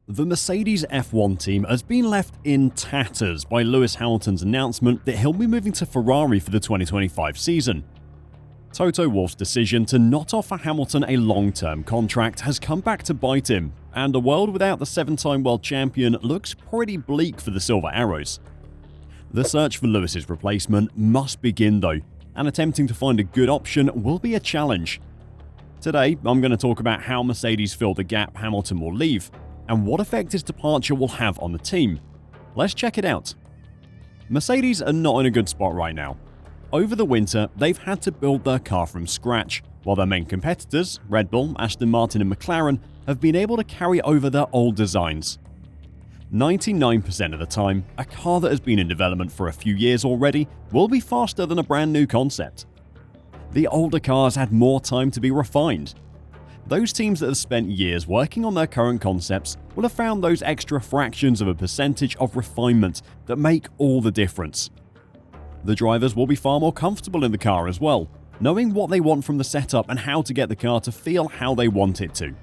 The Mercedes F1 team has been left in tatters by Lewis Hamilton's announcement that he'll be moving to Ferrari for the 2025 season. Toto Wolff's decision to not offer Hamilton a long-term contract has come back to bite him, and a world without the 7-time world champion looks pretty bleak for the Silver Arrows. The search for Lewis's replacement must begin though, and attempting to find a good option will be a challenge. Today, I'm going to talk about how Mercedes fill the gap Hamilton will leave, and what effect his departure will have on the team. Let's check it out. Mercedes are not in a good spot right now. Over the winter, they've had to build their car from scratch, while their main competitors, Red Bull, Aston Martin and McLaren, have been able to carry over their old designs. 99% of the time, a car that has been in development for a few years already will be faster than a brand new concept. The older cars had more time to be refined. Those teams that have spent years working on their current concepts will have found those extra fractions of a percentage of refinement that make all the difference. The drivers will be far more comfortable in the car as well, knowing what they want from the setup and how to get the car to feel how they want it to.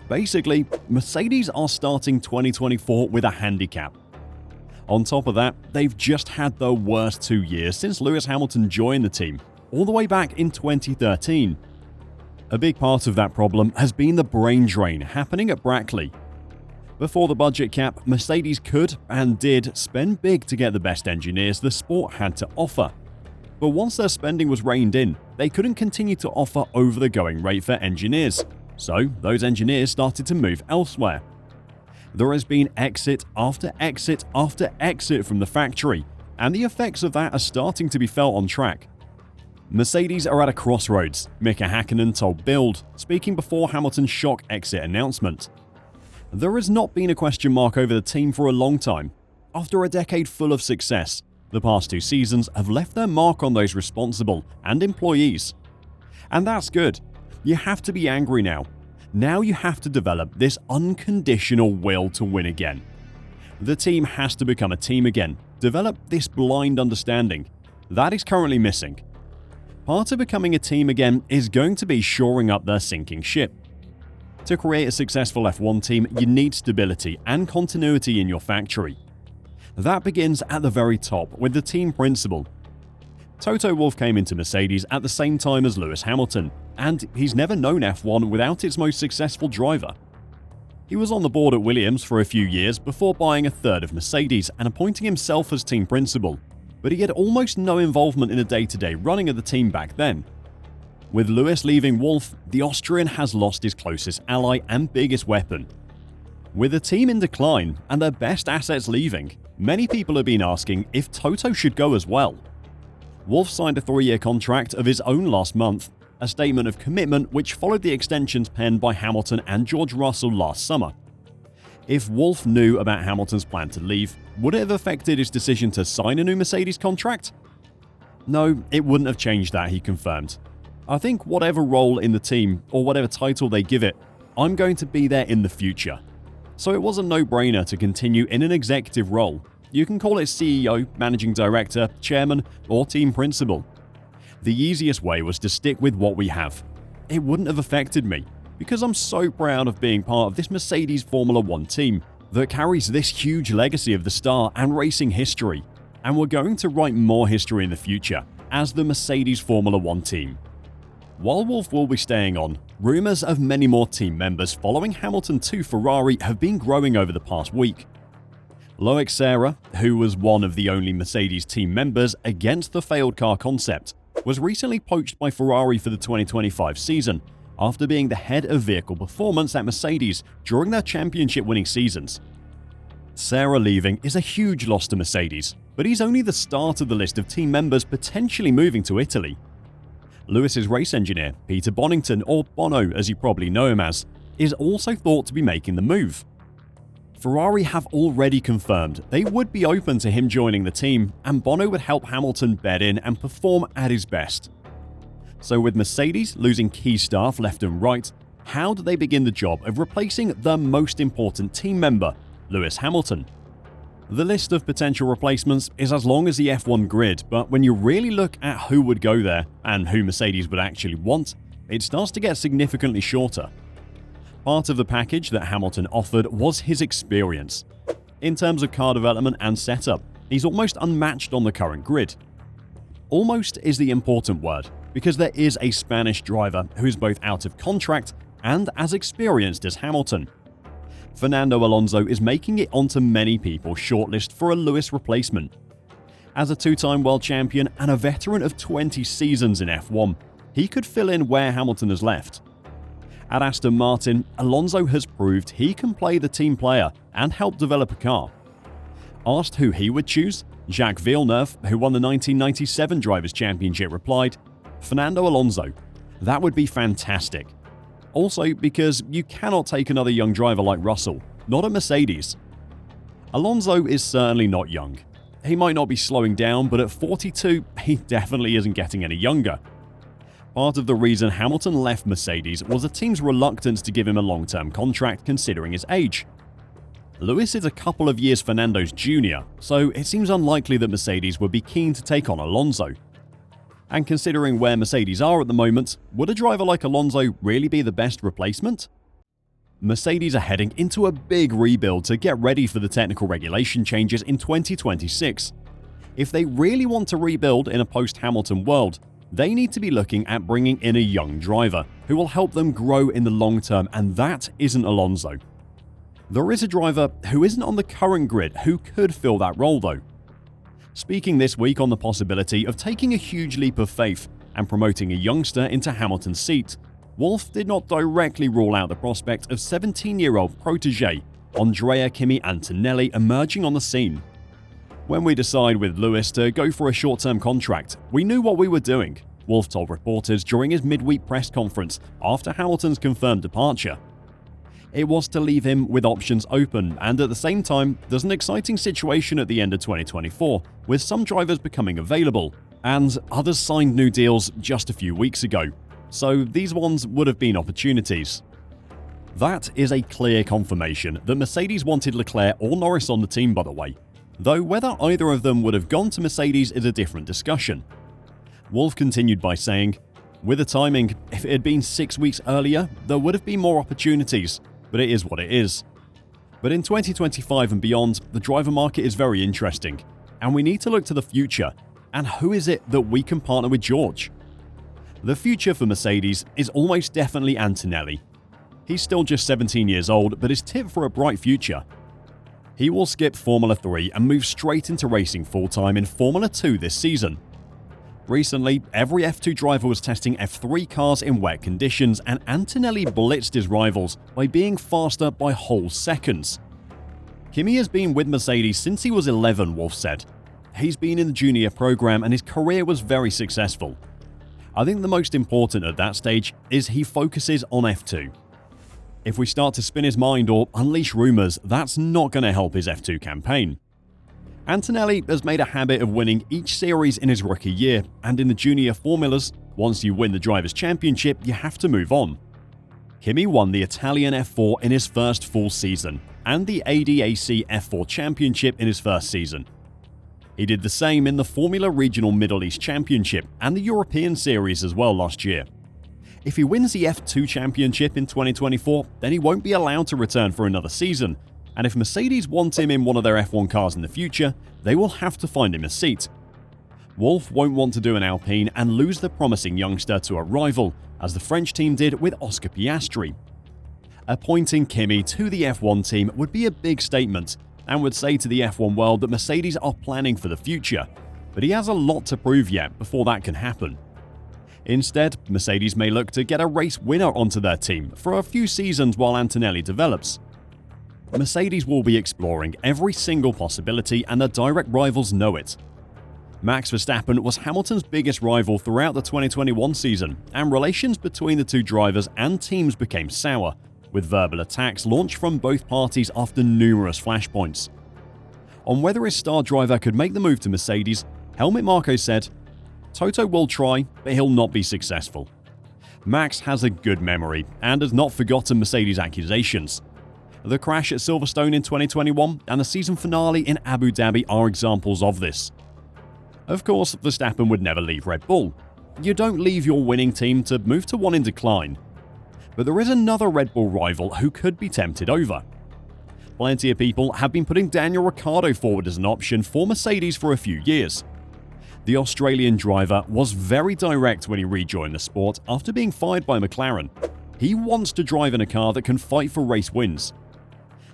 Basically, Mercedes are starting 2024 with a handicap. On top of that, they've just had their worst 2 years since Lewis Hamilton joined the team, all the way back in 2013. A big part of that problem has been the brain drain happening at Brackley. Before the budget cap, Mercedes could and did spend big to get the best engineers the sport had to offer. But once their spending was reined in, they couldn't continue to offer over the going rate for engineers. So those engineers started to move elsewhere. There has been exit after exit after exit from the factory, and the effects of that are starting to be felt on track. Mercedes are at a crossroads, Mika Hakkinen told Bild, speaking before Hamilton's shock exit announcement. There has not been a question mark over the team for a long time. After a decade full of success, the past 2 seasons have left their mark on those responsible and employees. And that's good. You have to be angry now. Now you have to develop this unconditional will to win again. The team has to become a team again, develop this blind understanding. That is currently missing. Part of becoming a team again is going to be shoring up their sinking ship. To create a successful F1 team, you need stability and continuity in your factory. That begins at the very top with the team principle. Toto Wolff came into Mercedes at the same time as Lewis Hamilton, and he's never known F1 without its most successful driver. He was on the board at Williams for a few years before buying a third of Mercedes and appointing himself as team principal, but he had almost no involvement in the day-to-day running of the team back then. With Lewis leaving Wolff, the Austrian has lost his closest ally and biggest weapon. With the team in decline and their best assets leaving, many people have been asking if Toto should go as well. Wolff signed a 3-year contract of his own last month, a statement of commitment which followed the extensions penned by Hamilton and George Russell last summer. If Wolff knew about Hamilton's plan to leave, would it have affected his decision to sign a new Mercedes contract? No, it wouldn't have changed that, he confirmed. I think whatever role in the team, or whatever title they give it, I'm going to be there in the future. So it was a no-brainer to continue in an executive role. You can call it CEO, managing director, chairman, or team principal. The easiest way was to stick with what we have. It wouldn't have affected me, because I'm so proud of being part of this Mercedes Formula 1 team that carries this huge legacy of the star and racing history, and we're going to write more history in the future as the Mercedes Formula 1 team. While Wolff will be staying on, rumours of many more team members following Hamilton to Ferrari have been growing over the past week. Successor, who was one of the only Mercedes team members against the failed car concept, was recently poached by Ferrari for the 2025 season, after being the head of vehicle performance at Mercedes during their championship-winning seasons. Successor leaving is a huge loss to Mercedes, but he's only the start of the list of team members potentially moving to Italy. Lewis's race engineer, Peter Bonington, or Bono as you probably know him as, is also thought to be making the move. Ferrari have already confirmed they would be open to him joining the team, and Bono would help Hamilton bed in and perform at his best. So with Mercedes losing key staff left and right, how do they begin the job of replacing the most important team member, Lewis Hamilton? The list of potential replacements is as long as the F1 grid, but when you really look at who would go there and who Mercedes would actually want, it starts to get significantly shorter. Part of the package that Hamilton offered was his experience. In terms of car development and setup, he's almost unmatched on the current grid. Almost is the important word, because there is a Spanish driver who is both out of contract and as experienced as Hamilton. Fernando Alonso is making it onto many people's shortlist for a Lewis replacement. As a two-time world champion and a veteran of 20 seasons in F1, he could fill in where Hamilton has left. At Aston Martin, Alonso has proved he can play the team player and help develop a car. Asked who he would choose, Jacques Villeneuve, who won the 1997 Drivers' Championship, replied, "Fernando Alonso. That would be fantastic. Also because you cannot take another young driver like Russell, not a Mercedes." Alonso is certainly not young. He might not be slowing down, but at 42, he definitely isn't getting any younger. Part of the reason Hamilton left Mercedes was the team's reluctance to give him a long-term contract considering his age. Lewis is a couple of years Fernando's junior, so it seems unlikely that Mercedes would be keen to take on Alonso. And considering where Mercedes are at the moment, would a driver like Alonso really be the best replacement? Mercedes are heading into a big rebuild to get ready for the technical regulation changes in 2026. If they really want to rebuild in a post-Hamilton world, they need to be looking at bringing in a young driver who will help them grow in the long term, and that isn't Alonso. There is a driver who isn't on the current grid who could fill that role though. Speaking this week on the possibility of taking a huge leap of faith and promoting a youngster into Hamilton's seat, Wolff did not directly rule out the prospect of 17-year-old protege Andrea Kimi Antonelli emerging on the scene. "When we decide with Lewis to go for a short-term contract, we knew what we were doing," Wolff told reporters during his midweek press conference after Hamilton's confirmed departure. "It was to leave him with options open, and at the same time, there's an exciting situation at the end of 2024, with some drivers becoming available, and others signed new deals just a few weeks ago. So these ones would have been opportunities." That is a clear confirmation that Mercedes wanted Leclerc or Norris on the team, by the way. Though whether either of them would have gone to Mercedes is a different discussion. Wolff continued by saying, "With the timing, if it had been 6 weeks earlier, there would have been more opportunities, but it is what it is. But in 2025 and beyond, the driver market is very interesting, and we need to look to the future, and who is it that we can partner with George?" The future for Mercedes is almost definitely Antonelli. He's still just 17 years old, but is tipped for a bright future. He will skip Formula 3 and move straight into racing full-time in Formula 2 this season. Recently, every F2 driver was testing F3 cars in wet conditions, and Antonelli blitzed his rivals by being faster by whole seconds. Kimi has been with Mercedes since he was 11, Wolff said. He's been in the junior program and his career was very successful. I think the most important at that stage is he focuses on F2. If we start to spin his mind or unleash rumours, that's not going to help his F2 campaign. Antonelli has made a habit of winning each series in his rookie year, and in the junior formulas, once you win the Drivers' Championship, you have to move on. Kimi won the Italian F4 in his first full season, and the ADAC F4 Championship in his first season. He did the same in the Formula Regional Middle East Championship and the European Series as well last year. If he wins the F2 Championship in 2024, then he won't be allowed to return for another season, and if Mercedes want him in one of their F1 cars in the future, they will have to find him a seat. Wolff won't want to do an Alpine and lose the promising youngster to a rival, as the French team did with Oscar Piastri. Appointing Kimi to the F1 team would be a big statement, and would say to the F1 world that Mercedes are planning for the future, but he has a lot to prove yet before that can happen. Instead, Mercedes may look to get a race winner onto their team for a few seasons while Antonelli develops. Mercedes will be exploring every single possibility, and their direct rivals know it. Max Verstappen was Hamilton's biggest rival throughout the 2021 season, and relations between the two drivers and teams became sour, with verbal attacks launched from both parties after numerous flashpoints. On whether his star driver could make the move to Mercedes, Helmut Marko said, "Toto will try, but he'll not be successful. Max has a good memory and has not forgotten Mercedes' accusations. The crash at Silverstone in 2021 and the season finale in Abu Dhabi are examples of this." Of course, Verstappen would never leave Red Bull. You don't leave your winning team to move to one in decline. But there is another Red Bull rival who could be tempted over. Plenty of people have been putting Daniel Ricciardo forward as an option for Mercedes for a few years. The Australian driver was very direct when he rejoined the sport after being fired by McLaren. He wants to drive in a car that can fight for race wins.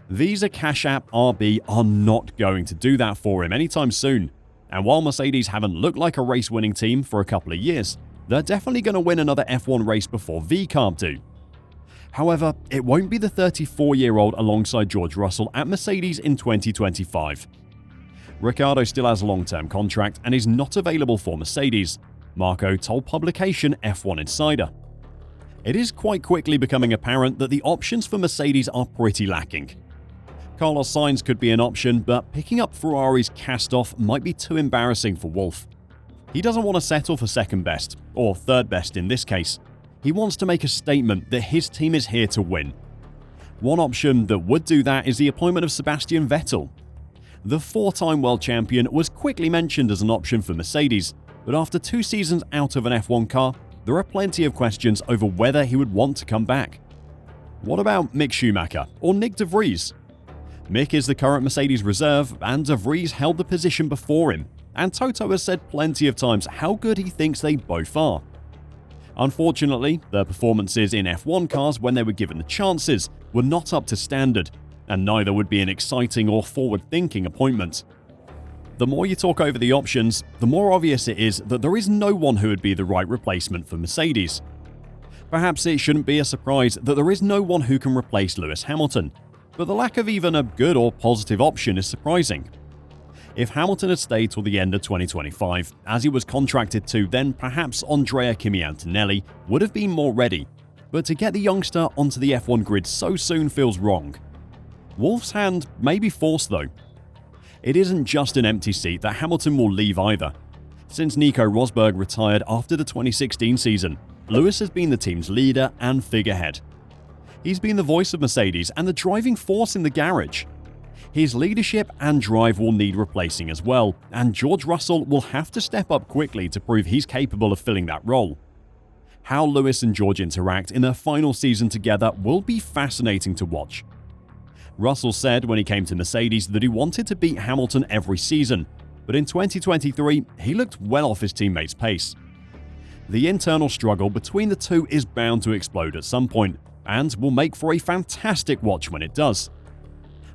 These Cash App RB are not going to do that for him anytime soon, and while Mercedes haven't looked like a race-winning team for a couple of years, they're definitely going to win another F1 race before VCARB do. However, it won't be the 34-year-old alongside George Russell at Mercedes in 2025. Ricciardo still has a long-term contract and is not available for Mercedes, Marco told publication F1 Insider. It is quite quickly becoming apparent that the options for Mercedes are pretty lacking. Carlos Sainz could be an option, but picking up Ferrari's cast-off might be too embarrassing for Wolff. He doesn't want to settle for second best, or third best in this case. He wants to make a statement that his team is here to win. One option that would do that is the appointment of Sebastian Vettel. The four-time world champion was quickly mentioned as an option for Mercedes, but after 2 seasons out of an F1 car, there are plenty of questions over whether he would want to come back. What about Mick Schumacher or Nick de Vries? Mick is the current Mercedes reserve, and de Vries held the position before him, and Toto has said plenty of times how good he thinks they both are. Unfortunately, their performances in F1 cars when they were given the chances were not up to standard, and neither would be an exciting or forward-thinking appointment. The more you talk over the options, the more obvious it is that there is no one who would be the right replacement for Mercedes. Perhaps it shouldn't be a surprise that there is no one who can replace Lewis Hamilton, but the lack of even a good or positive option is surprising. If Hamilton had stayed till the end of 2025, as he was contracted to, then perhaps Andrea Kimi Antonelli would have been more ready, but to get the youngster onto the F1 grid so soon feels wrong. Wolff's hand may be forced though. It isn't just an empty seat that Hamilton will leave either. Since Nico Rosberg retired after the 2016 season, Lewis has been the team's leader and figurehead. He's been the voice of Mercedes and the driving force in the garage. His leadership and drive will need replacing as well, and George Russell will have to step up quickly to prove he's capable of filling that role. How Lewis and George interact in their final season together will be fascinating to watch. Russell said when he came to Mercedes that he wanted to beat Hamilton every season, but in 2023 he looked well off his teammates' pace. The internal struggle between the two is bound to explode at some point, and will make for a fantastic watch when it does.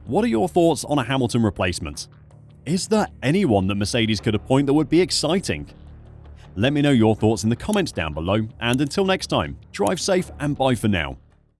What are your thoughts on a Hamilton replacement? Is there anyone that Mercedes could appoint that would be exciting? Let me know your thoughts in the comments down below, and until next time, drive safe and bye for now.